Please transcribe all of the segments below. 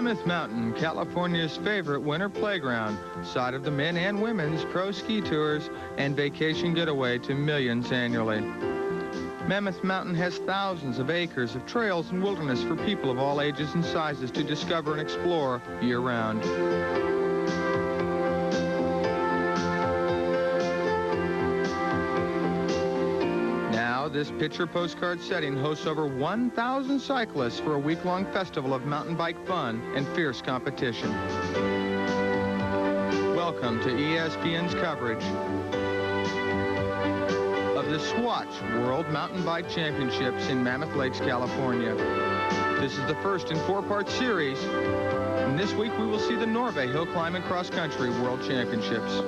Mammoth Mountain, California's favorite winter playground, site of the men and women's pro ski tours and vacation getaway to millions annually. Mammoth Mountain has thousands of acres of trails and wilderness for people of all ages and sizes to discover and explore year-round. This picture postcard setting hosts over 1,000 cyclists for a week-long festival of mountain bike fun and fierce competition. Welcome to ESPN's coverage of the Swatch World Mountain Bike Championships in Mammoth Lakes, California. This is the first in four-part series, and this week we will see the Norway Hill Climb and Cross Country World Championships.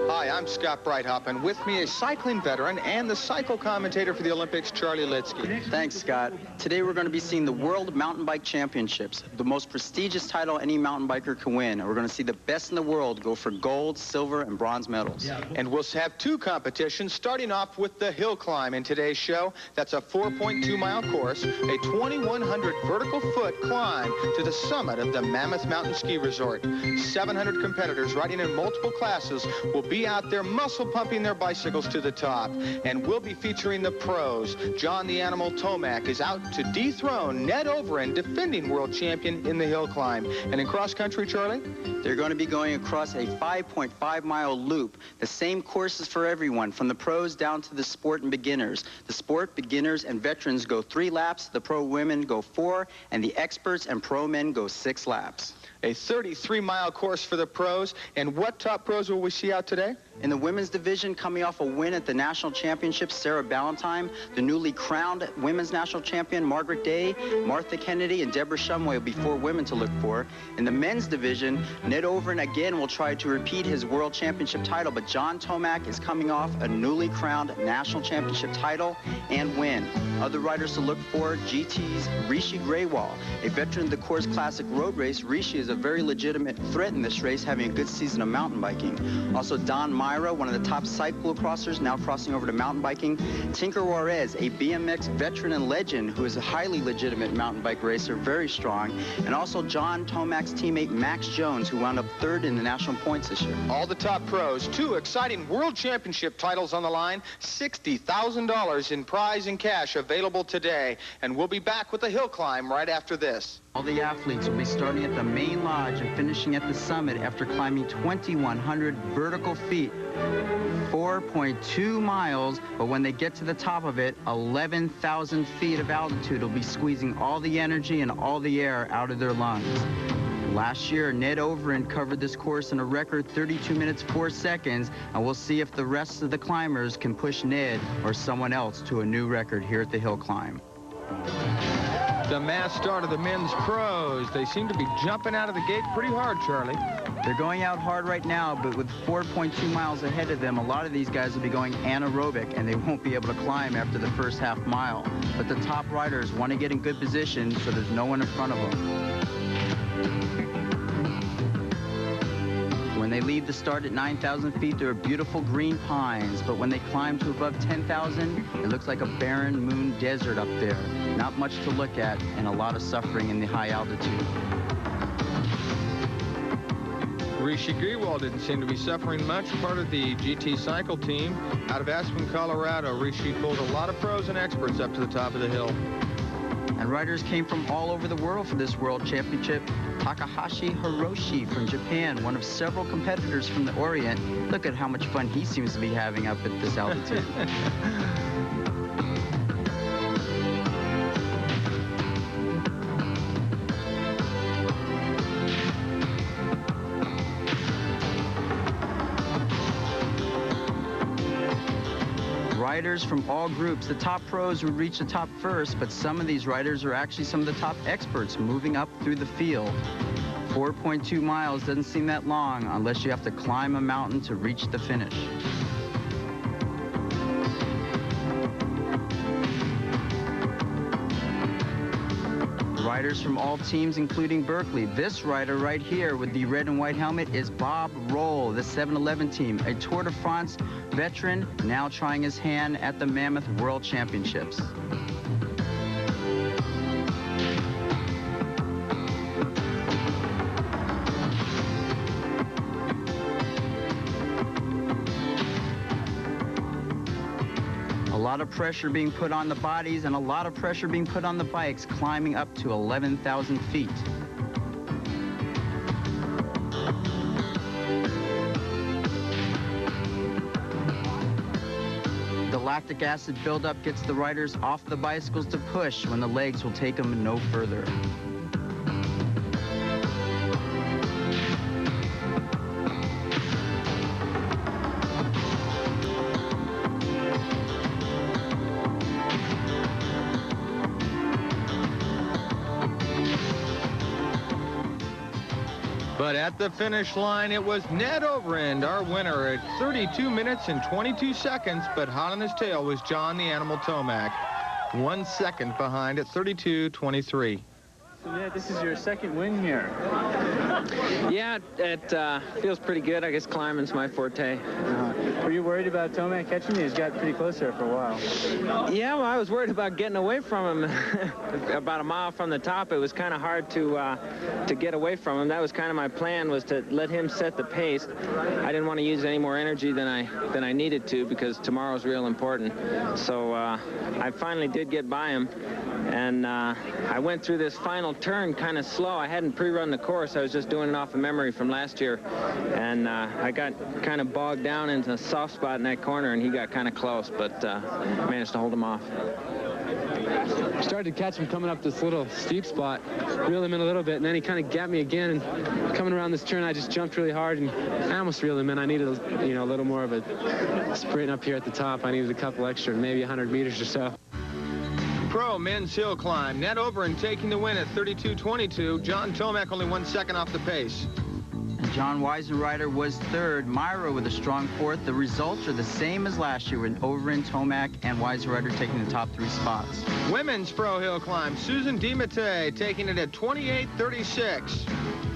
Hi, I'm Scott Breithaupt, and with me a cycling veteran and the cycle commentator for the Olympics, Charlie Litsky. Thanks, Scott. Today we're going to be seeing the World Mountain Bike Championships, the most prestigious title any mountain biker can win. We're going to see the best in the world go for gold, silver, and bronze medals. And we'll have two competitions, starting off with the hill climb in today's show. That's a 4.2-mile course, a 2,100 vertical foot climb to the summit of the Mammoth Mountain Ski Resort. 700 competitors riding in multiple classes will be out there muscle pumping their bicycles to the top. And we'll be featuring the pros. John the Animal Tomac is out to dethrone Ned Overend, defending world champion in the hill climb. And in cross country, Charlie? They're going to be going across a 5.5-mile loop. The same courses for everyone, from the pros down to the sport and beginners. The sport, beginners, and veterans go 3 laps, the pro women go 4, and the experts and pro men go 6 laps. A 33-mile course for the pros. And what top pros will we see out today? In the women's division, coming off a win at the national championships, Sarah Ballantyne. The newly crowned women's national champion, Margaret Day, Martha Kennedy, and Deborah Shumway will be 4 women to look for. In the men's division, Ned Overend again will try to repeat his world championship title, but John Tomac is coming off a newly crowned national championship title and win. Other riders to look for, GT's Rishi Grewal, a veteran of the Coors Classic Road Race. Rishi is a very legitimate threat in this race, having a good season of mountain biking. Also, Don Myra, one of the top cyclocrossers, now crossing over to mountain biking. Tinker Juarez, a BMX veteran and legend who is a highly legitimate mountain bike racer, very strong. And also John Tomac's teammate Max Jones, who wound up 3rd in the national points this year. All the top pros, 2 exciting world championship titles on the line, $60,000 in prize and cash available today. And we'll be back with the hill climb right after this. All the athletes will be starting at the main lodge and finishing at the summit after climbing 2,100 vertical feet, 4.2 miles, but when they get to the top of it, 11,000 feet of altitude will be squeezing all the energy and all the air out of their lungs. Last year, Ned Overend covered this course in a record 32 minutes 4 seconds, and we'll see if the rest of the climbers can push Ned or someone else to a new record here at the hill climb. The mass start of the men's pros. They seem to be jumping out of the gate pretty hard, Charlie. They're going out hard right now, but with 4.2 miles ahead of them, a lot of these guys will be going anaerobic, and they won't be able to climb after the first half mile. But the top riders want to get in good position so there's no one in front of them. When they leave the start at 9,000 feet, there are beautiful green pines, but when they climb to above 10,000, it looks like a barren moon desert up there. Not much to look at, and a lot of suffering in the high altitude. Rishi Grewal didn't seem to be suffering much. Part of the GT cycle team out of Aspen, Colorado. Rishi pulled a lot of pros and experts up to the top of the hill. And riders came from all over the world for this World Championship. Takahashi Hiroshi from Japan, one of several competitors from the Orient. Look at how much fun he seems to be having up at this altitude. Riders from all groups. The top pros would reach the top first, but some of these riders are actually some of the top experts moving up through the field. 4.2 miles doesn't seem that long unless you have to climb a mountain to reach the finish. Riders from all teams, including Berkeley. This rider right here with the red and white helmet is Bob Roll, the 7-Eleven team, a Tour de France veteran, now trying his hand at the Mammoth World Championships. lot of pressure being put on the bodies and a lot of pressure being put on the bikes, climbing up to 11,000 feet. The lactic acid buildup gets the riders off the bicycles to push when the legs will take them no further. But at the finish line, it was Ned Overend, our winner, at 32 minutes and 22 seconds. But hot on his tail was John the Animal Tomac, 1 second behind at 32:23. So yeah, this is your second win here. Yeah, it feels pretty good. I guess climbing's my forte. Were you worried about Tomac catching you? He's got pretty close there for a while. Yeah, well, I was worried about getting away from him. About a mile from the top, it was kind of hard to get away from him. That was kind of my plan, was to let him set the pace. I didn't want to use any more energy than I needed to, because tomorrow's real important. So I finally did get by him. And I went through this final turn kind of slow. I hadn't pre-run the course. I was just doing it off of memory from last year. And I got kind of bogged down into a soft spot in that corner, and he got kind of close, but managed to hold him off. I started to catch him coming up this little steep spot, reeled him in a little bit, and then he kind of gapped me again. And coming around this turn, I just jumped really hard, and I almost reeled him in. I needed, a little more of a sprint up here at the top. I needed a couple extra, maybe 100 meters or so. Pro men's hill climb. Ned Overend taking the win at 32:22. John Tomac only 1 second off the pace. And John Weisenreiter was third. Myra with a strong fourth. The results are the same as last year, with Overend, Tomac, and Weisenreiter taking the top 3 spots. Women's pro hill climb. Susan DiMattei taking it at 28:36.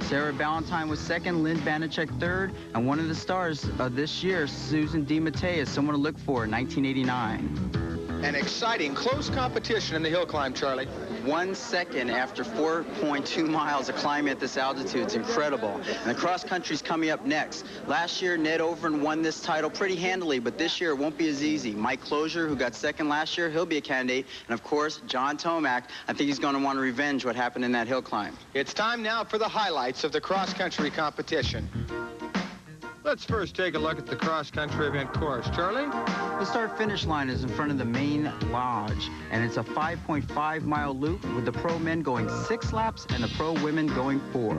Sarah Ballantyne was second, Lynn Banachek third, and one of the stars of this year, Susan DiMattei, is someone to look for, 1989. An exciting, close competition in the hill climb, Charlie. 1 second after 4.2 miles of climbing at this altitude. It's incredible. And the cross country's coming up next. Last year, Ned Overend won this title pretty handily, but this year it won't be as easy. Mike Closier, who got second last year, he'll be a candidate. And of course, John Tomac, I think he's going to want to revenge what happened in that hill climb. It's time now for the highlights of the cross country competition. Let's first take a look at the cross-country event course. Charlie? The start-finish line is in front of the main lodge, and it's a 5.5-mile loop with the pro men going 6 laps and the pro women going 4.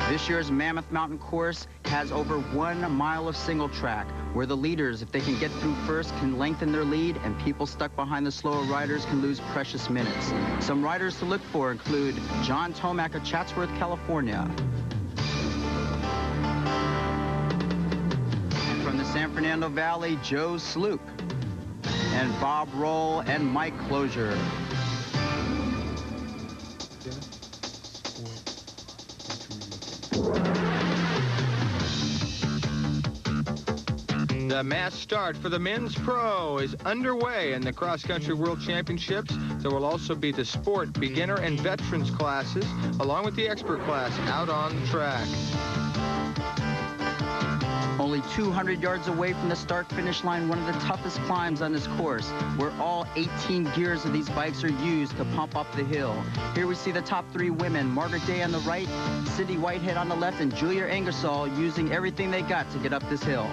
This year's Mammoth Mountain course has over 1 mile of single track, where the leaders, if they can get through first, can lengthen their lead, and people stuck behind the slower riders can lose precious minutes. Some riders to look for include John Tomac of Chatsworth, California. And from the San Fernando Valley, Joe Sloop. And Bob Roll and Mike Closier. The mass start for the men's pro is underway in the cross-country world championships. There will also be the sport, beginner, and veterans classes, along with the expert class out on the track. Only 200 yards away from the start-finish line, one of the toughest climbs on this course, where all 18 gears of these bikes are used to pump up the hill. Here we see the top 3 women, Margaret Day on the right, Cindy Whitehead on the left, and Julia Ingersoll using everything they got to get up this hill.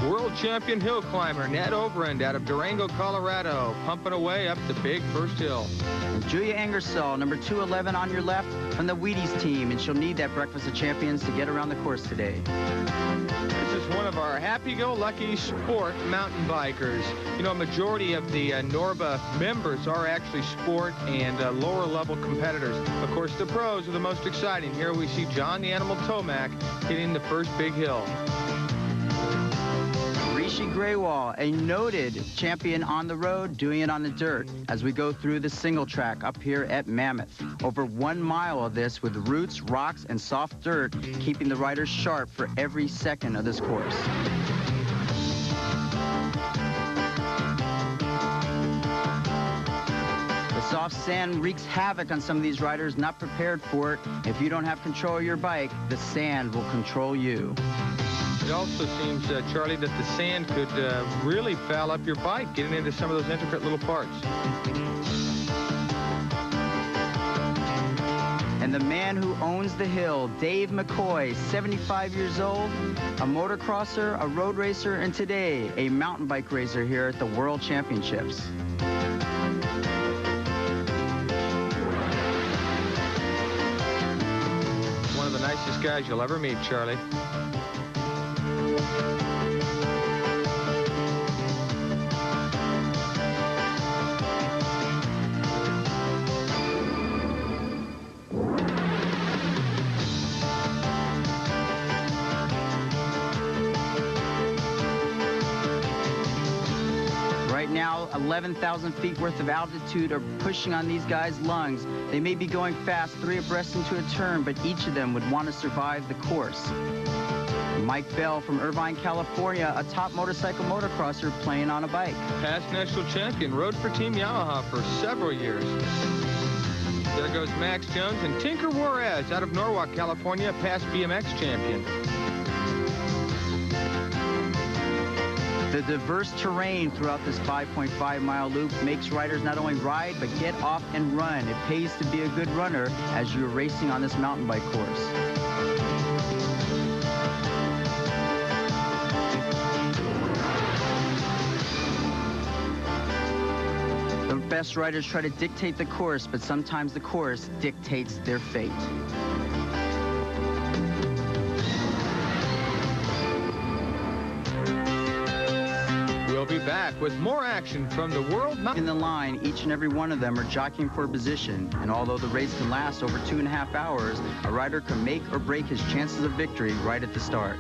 World champion hill climber Ned Overend out of Durango, Colorado, pumping away up the big first hill. Julia Ingersoll, number 211 on your left, from the Wheaties team, and she'll need that Breakfast of Champions to get around the course today. This is one of our happy-go-lucky sport mountain bikers. You know, a majority of the Norba members are actually sport and lower-level competitors. Of course, the pros are the most exciting. Here we see John the Animal Tomac hitting the first big hill. Rishi Grewal, a noted champion on the road, doing it on the dirt as we go through the single track up here at Mammoth. Over 1 mile of this with roots, rocks, and soft dirt, keeping the riders sharp for every second of this course. The Soft sand wreaks havoc on some of these riders not prepared for it. If you don't have control of your bike, the sand will control you. It also seems, Charlie, that the sand could really foul up your bike, getting into some of those intricate little parts. And the man who owns the hill, Dave McCoy, 75 years old, a motocrosser, a road racer, and today a mountain bike racer here at the World Championships. One of the nicest guys you'll ever meet, Charlie. Right now, 11,000 feet worth of altitude are pushing on these guys' lungs. They may be going fast, 3 abreast into a turn, but each of them would want to survive the course. Mike Bell from Irvine, California, a top motorcycle motocrosser playing on a bike. Past national champion, rode for Team Yamaha for several years. There goes Max Jones and Tinker Juarez out of Norwalk, California, past BMX champion. The diverse terrain throughout this 5.5-mile loop makes riders not only ride, but get off and run. It pays to be a good runner as you're racing on this mountain bike course. The best riders try to dictate the course, but sometimes the course dictates their fate. We'll be back with more action from the World Mountain. In the line, each and every one of them are jockeying for position, and although the race can last over 2.5 hours, a rider can make or break his chances of victory right at the start.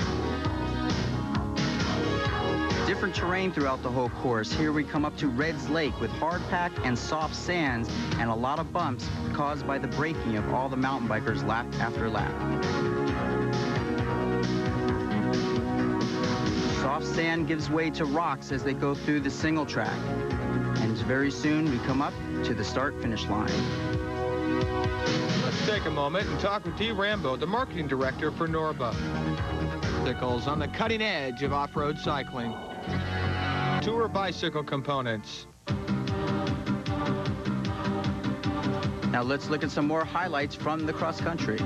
Different terrain throughout the whole course. Here we come up to Red's Lake with hard pack and soft sands and a lot of bumps caused by the braking of all the mountain bikers lap after lap. Soft sand gives way to rocks as they go through the single track. And very soon we come up to the start-finish line. Let's take a moment and talk with Dee Rambo, the marketing director for Norba. Bicycles on the cutting edge of off-road cycling. Tour bicycle components. Now let's look at some more highlights from the cross-country.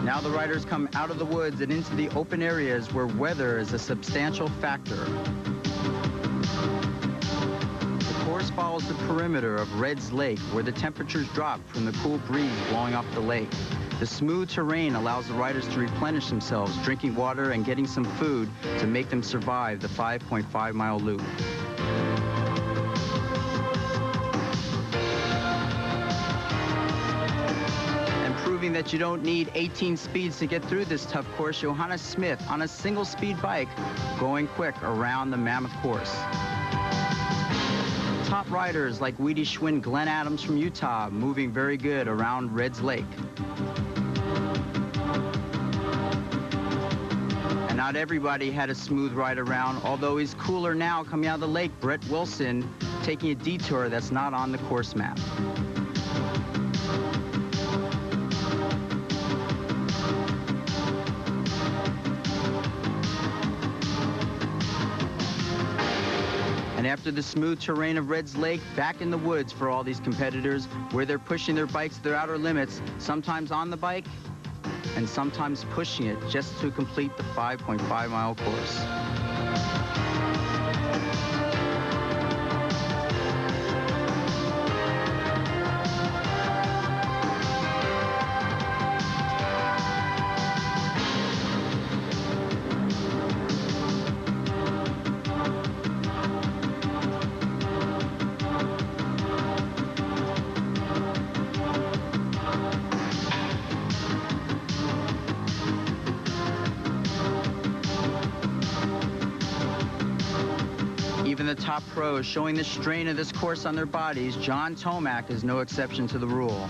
Now the riders come out of the woods and into the open areas where weather is a substantial factor. The course follows the perimeter of Red's Lake, where the temperatures drop from the cool breeze blowing off the lake. The smooth terrain allows the riders to replenish themselves, drinking water and getting some food to make them survive the 5.5-mile loop. Proving that you don't need 18 speeds to get through this tough course, Johannes Smith on a single-speed bike going quick around the Mammoth course. Top riders like Weedy Schwinn, Glenn Adams from Utah moving very good around Red's Lake. And not everybody had a smooth ride around, although he's cooler now coming out of the lake. Brett Wilson taking a detour that's not on the course map. After the smooth terrain of Red's Lake, back in the woods for all these competitors, where they're pushing their bikes to their outer limits, sometimes on the bike and sometimes pushing it just to complete the 5.5-mile course. The top pros showing the strain of this course on their bodies. John Tomac is no exception to the rule.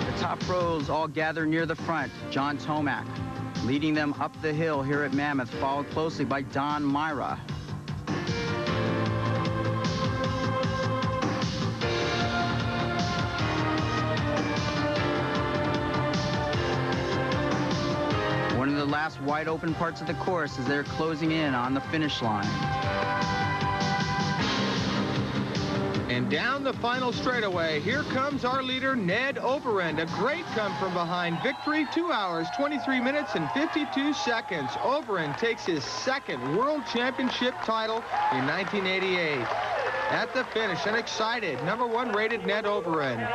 The top pros all gather near the front. John Tomac, Leading them up the hill here at Mammoth, followed closely by Don Myra. One of the last wide open parts of the course as they're closing in on the finish line. And down the final straightaway, here comes our leader, Ned Overend. A great come-from-behind victory, 2 hours, 23 minutes, and 52 seconds. Overend takes his second World Championship title in 1988. At the finish, an excited, #1 rated Ned Overend.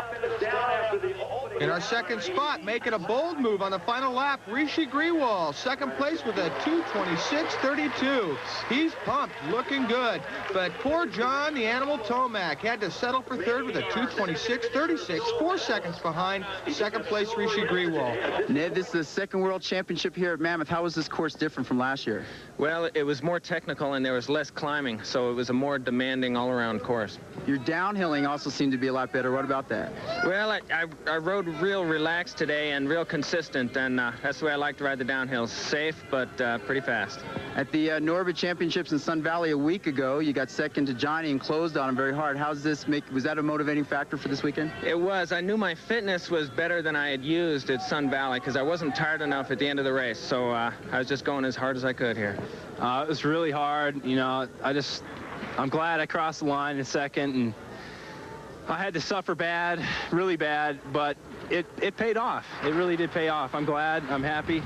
In our second spot, making a bold move on the final lap, Rishi Grewal, second place with a 2:26.32. He's pumped, looking good. But poor John, the Animal Tomac, had to settle for third with a 2:26.36, 4 seconds behind second place Rishi Grewal. Ned, this is the second World Championship here at Mammoth. How was this course different from last year? Well, it was more technical and there was less climbing, so it was a more demanding all-around course. Your downhilling also seemed to be a lot better. What about that? Well, I rode real relaxed today and real consistent, and that's the way I like to ride the downhills. Safe, but pretty fast. At the Norbit Championships in Sun Valley a week ago, you got second to Johnny and closed on him very hard. How's this was that a motivating factor for this weekend? It was. I knew my fitness was better than I had used at Sun Valley because I wasn't tired enough at the end of the race, so I was just going as hard as I could here. It was really hard. You know, I'm glad I crossed the line in second, and I had to suffer bad, really bad, but it paid off. It really did pay off. I'm glad, I'm happy,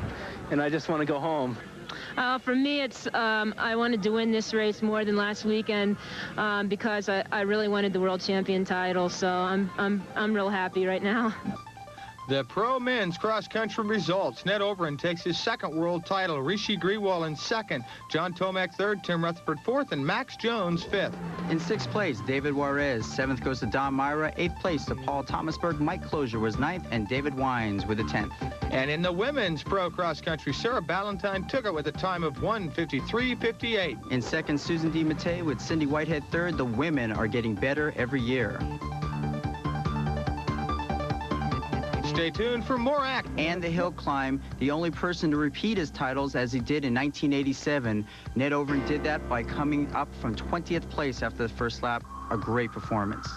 and I just want to go home. For me, it's I wanted to win this race more than last weekend because I really wanted the world champion title, so I'm real happy right now. The pro men's cross-country results. Ned Overend takes his second world title. Rishi Grewal in second. John Tomac third. Tim Rutherford fourth. And Max Jones fifth. In sixth place, David Juarez. Seventh goes to Don Myra. Eighth place to Paul Thomasberg. Mike Closier was ninth. And David Wines with the 10th. And in the women's pro cross-country, Sarah Ballantyne took it with a time of 1:53.58. In second, Susan DiMattei with Cindy Whitehead third. The women are getting better every year. Stay tuned for more act. And the hill climb, the only person to repeat his titles as he did in 1987. Ned Overend did that by coming up from 20th place after the first lap. A great performance.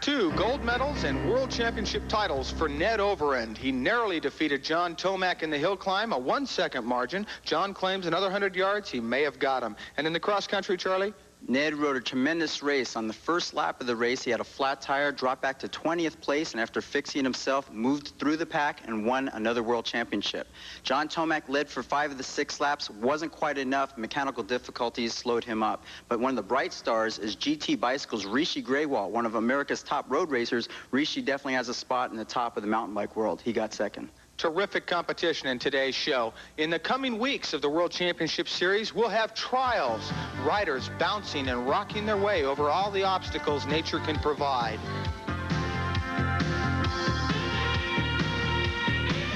2 gold medals and world championship titles for Ned Overend. He narrowly defeated John Tomac in the hill climb, a 1-second margin. John claims another 100 yards. He may have got him. And in the cross country, Charlie? Ned rode a tremendous race. On the first lap of the race, he had a flat tire, dropped back to 20th place, and after fixing himself, moved through the pack and won another world championship. John Tomac led for 5 of the 6 laps. Wasn't quite enough. Mechanical difficulties slowed him up. But one of the bright stars is GT Bicycles' Rishi Grewal, one of America's top road racers. Rishi definitely has a spot in the top of the mountain bike world. He got second. Terrific competition in today's show. In the coming weeks of the World Championship Series, we'll have trials, riders bouncing and rocking their way over all the obstacles nature can provide.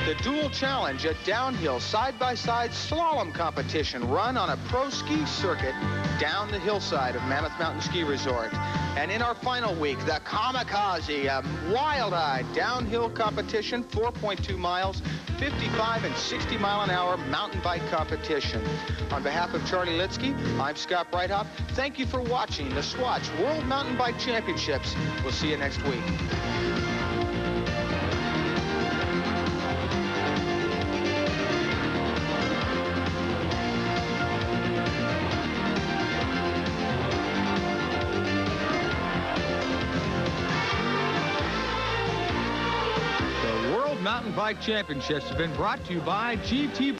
The dual challenge, a downhill side-by-side slalom competition run on a pro ski circuit down the hillside of Mammoth Mountain Ski Resort. And in our final week, the Kamikaze, a wild-eyed downhill competition, 4.2 miles, 55 and 60 mile an hour mountain bike competition. On behalf of Charlie Litsky, I'm Scott Breithaupt. Thank you for watching the Swatch World Mountain Bike Championships. We'll see you next week. Mountain Bike Championships have been brought to you by GT